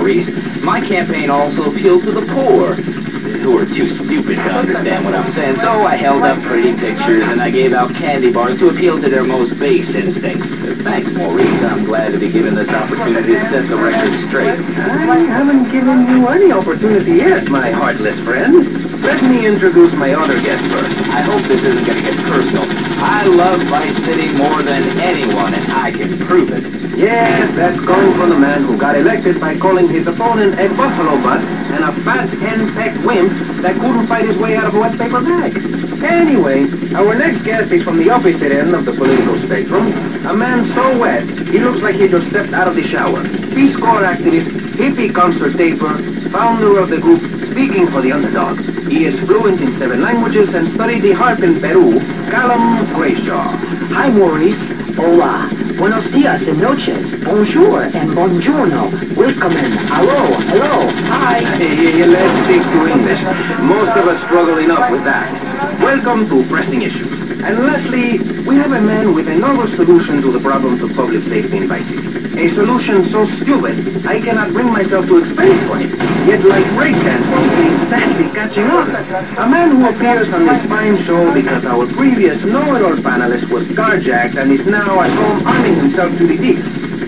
Maurice. My campaign also appealed to the poor, who are too stupid to understand what I'm saying. So I held up pretty pictures and I gave out candy bars to appeal to their most base instincts. Thanks, Maurice. I'm glad to be given this opportunity to set the record straight. I haven't given you any opportunity yet, my heartless friend. Let me introduce my other guest first. I hope this isn't going to get personal. I love Vice City more than anyone, and I can prove it. Yes, that's coming from the man who got elected by calling his opponent a buffalo butt and a fat hen-pecked wimp that couldn't fight his way out of a wet paper bag. Anyway, our next guest is from the opposite end of the political spectrum. A man so wet, he looks like he just stepped out of the shower. Peace Corps activist, hippie concert taper, founder of the group Speaking for the Underdog. He is fluent in 7 languages and studied the harp in Peru. Callum Grayshaw. Hi, Maurice. Hola. Buenos días and noches. Bonjour and buongiorno. Welcome and hello, hello, hi. Hey, let's stick to English. Most of us struggle enough with that. Welcome to Pressing Issues. And lastly, we have a man with a novel solution to the problems of public safety in Vice City. A solution so stupid, I cannot bring myself to explain it for him. Yet like breakdancing, he is sadly catching on. A man who appears on this fine show because our previous know-it-all panelist was carjacked and is now at home arming himself to the teeth.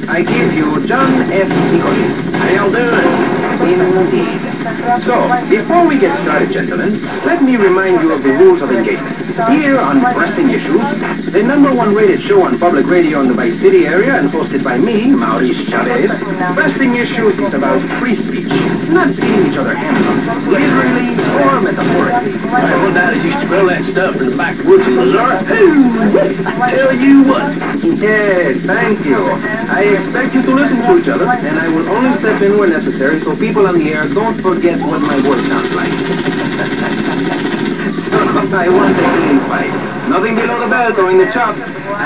I give you John F. Nicoli. How y'all doing? Indeed. So, before we get started, gentlemen, let me remind you of the rules of engagement. Here on Pressing Issues, the #1 rated show on public radio in the Vice City area and hosted by me, Maurice Chavez, Pressing Issues is about free speech, not beating each other hands, literally or metaphorically. Well, Daddy used to grow that stuff in the backwoods in Missouri. I tell you what. Yes, thank you. I expect you to listen to each other, and I will only step in where necessary so people on the air don't forget what my voice sounds like. So, I want a clean fight. Nothing below the belt or in the chop.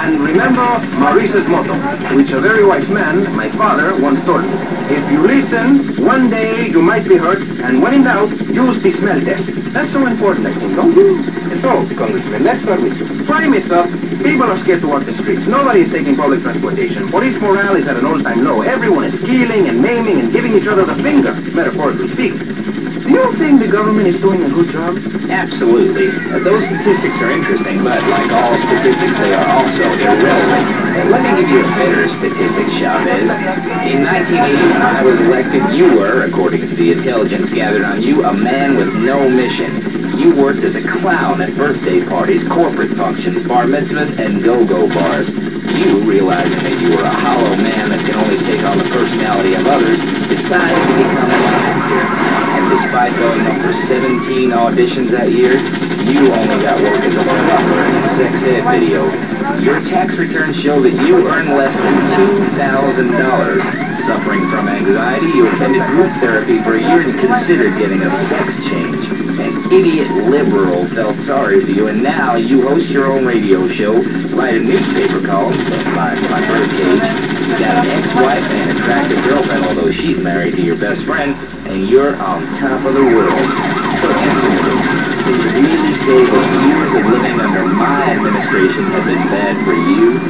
And remember Maurice's motto, which a very wise man, my father, once told me. If you listen, one day you might be hurt, and when in doubt, use the smell test. That's so important, I think, don't you? So, Congressman, let's start with you. Prime Minister, people are scared to walk the streets. Nobody is taking public transportation. Police morale is at an all-time low. Everyone is killing and maiming and giving each other the finger, metaphorically speaking. Do you think the government is doing a good job? Absolutely. Those statistics are interesting, but like all statistics, they are also irrelevant. Let me give you a better statistic, Chavez. In 1980, when I was elected, you were, according to the intelligence gathered on you, a man with no mission. You worked as a clown at birthday parties, corporate functions, bar mitzvahs, and go-go bars. You, realizing that you were a hollow man that can only take on the personality of others, decided to become an actor. And despite going up for 17 auditions that year, you only got work as a fluffer in a sex ed video. Your tax returns show that you earn less than $2,000. Suffering from anxiety, you attended group therapy for a year and considered getting a sex change. An idiot liberal felt sorry for you, and now you host your own radio show, write a newspaper column, by birdcage. You got an ex-wife and an attractive girlfriend, although she's married to your best friend, and you're on top of the world. So answer me this. Did you really say that years of living under my administration have been bad for you?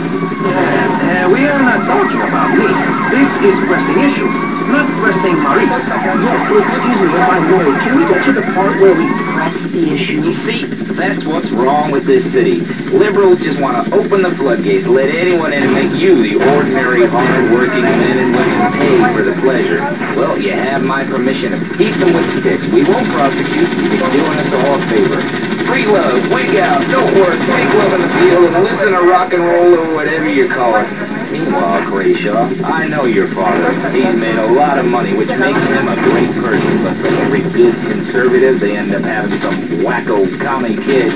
We are not talking about me. This is Pressing Issues, not Pressing Maurice. Yes, excuse me if I'm worried. Can we get to the part where we press the issue? You see, that's what's wrong with this city. Liberals just want to open the floodgates, let anyone in and make you, the ordinary, hard-working men and women, pay for the pleasure. Well, you have my permission to beat them with sticks. We won't prosecute. You're doing us all a favor. Free love, wig out, don't work, make love in the field, and listen to rock and roll or whatever you call it. Meanwhile, Grayshaw, I know your father. He's made a lot of money, which makes him a great person, but for every good conservative, they end up having some wacko commie kid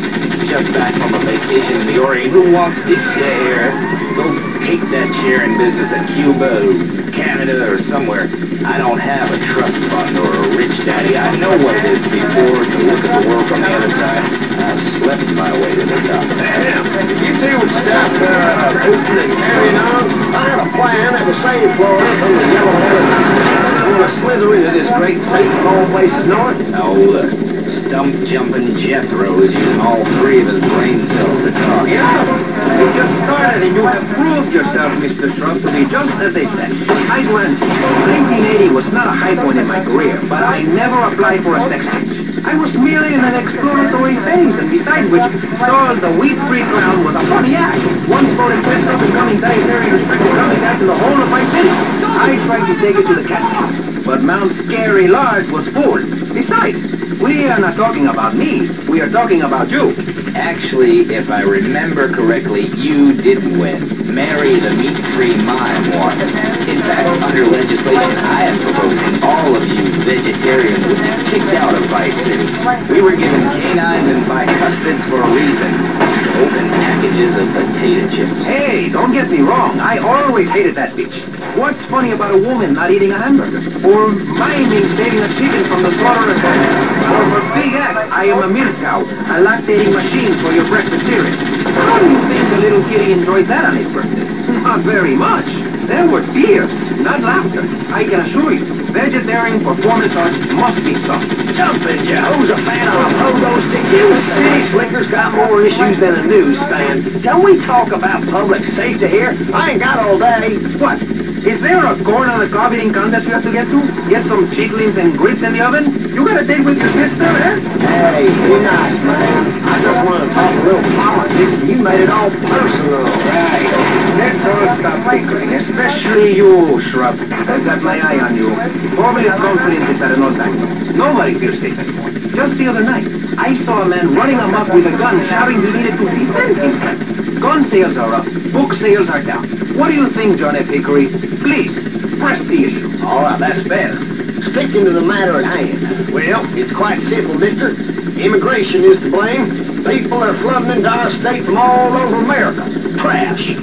just back from a vacation in the Orient who wants to share. Go take that share in business at Cuba or Canada or somewhere. I don't have a trust fund or a rich daddy. I know what it is to be poor, to look at the world from the other side. I've slept my way to the top. Damn, you two would stop hooting and carrying on. I had a plan that would save Florida from the yellow-headed snakes that want to slither into this great state of all places north. Now, stump-jumping Jethros using all three of his brain cells to talk. Yeah, you just started and you have proved yourself, Mr. Shrub, to be just as they said. I grant you, 1980 was not a high point in my career, but I never applied for a sex change. I was merely in an exploratory phase, and besides which, Saul the wheat-free clown was a funny act. Once voted best up-and-coming dietary restricted coming back to the whole of my city. I tried to take it to the Catskills, but Mount Scary Lodge was full. Besides, we are not talking about me, we are talking about you. Actually, if I remember correctly, you didn't win. Marry the meat-free mime won. In fact, under legislation, I am proposing all of you vegetarians would be kicked out of Vice City. We were given canines and bicuspids for a reason. Open packages of potato chips. Hey, don't get me wrong, I always hated that bitch. What's funny about a woman not eating a hamburger? Or miming saving a chicken from the slaughterous home? Or for big act, I am a milk cow, a lactating machine for your breakfast cereal. How do you think the little kitty enjoyed that on his birthday? Not very much. There were tears, not laughter. I can assure you, vegetarian performance arts must be tough. Jumping, Joe's a fan of a pogo stick. You city slickers got more issues than a newsstand. Can we talk about public safety here? I ain't got all day. What? Is there a corn on the cob eating contest you have to get to? Get some chicklings and grits in the oven? You got a date with your sister, eh? Hey, be nice, man. I just want to talk a little politics, and you made it all personal. Right. Let's all stop bickering, especially you, Shrub. I've got my eye on you. Public confidence is at an all-time. Nobody feels safe anymore. Just the other night, I saw a man running amok with a gun, shouting he needed to defend himself. Gun sales are up. Book sales are down. What do you think, John F. Hickory? Please, press the issue. All right, that's fair. Sticking to the matter at hand. Well, it's quite simple, mister. Immigration is to blame. People are flooding into our state from all over America. Trash.